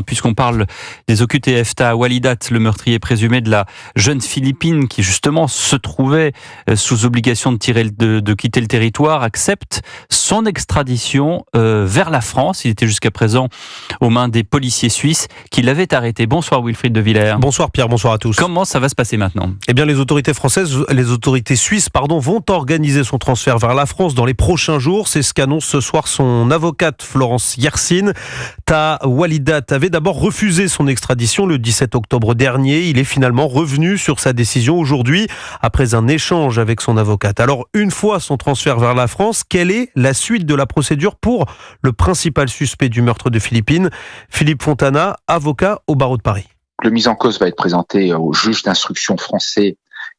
puisqu'on parle des OQTF. Walidat, le meurtrier présumé de la jeune Philippine qui justement se trouvait sous obligation de quitter le territoire, accepte son extradition vers la France. Il était jusqu'à présent aux mains des policiers suisses qui l'avaient arrêté. Bonsoir Wilfried de Villers. Bonsoir Pierre, bonsoir à tous. Comment ça va se passer maintenant ? Eh bien les autorités suisses vont organiser son transfert vers la France dans les prochains jours. C'est ce qu'annonce ce soir son avocate Florence Yersin. Walidat avait d'abord refusé son extradition le 17 octobre dernier. Il est finalement revenu sur sa décision aujourd'hui après un échange avec son avocate. Alors une fois son transfert vers la France, quelle est la suite de la procédure pour le principal suspect du meurtre de Philippine ? Philippe Fontana, avocat au barreau de Paris. Le mis en cause va être présenté au juge d'instruction français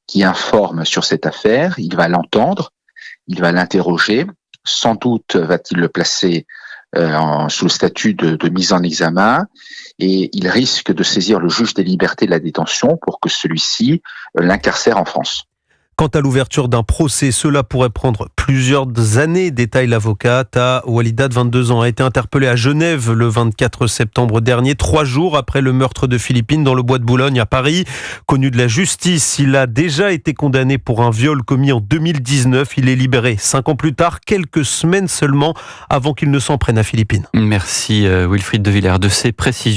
qui informe sur cette affaire. Il va l'entendre, il va l'interroger. Sans doute va-t-il le placer sous le statut de mise en examen et il risque de saisir le juge des libertés de la détention pour que celui-ci l'incarcère en France. Quant à l'ouverture d'un procès, cela pourrait prendre plusieurs années, détaille l'avocate. Walidat, 22 ans, a été interpellé à Genève le 24 septembre dernier, 3 jours après le meurtre de Philippine dans le bois de Boulogne à Paris. Connu de la justice, il a déjà été condamné pour un viol commis en 2019. Il est libéré 5 ans plus tard, quelques semaines seulement avant qu'il ne s'en prenne à Philippine. Merci Wilfried de Villers de ces précisions.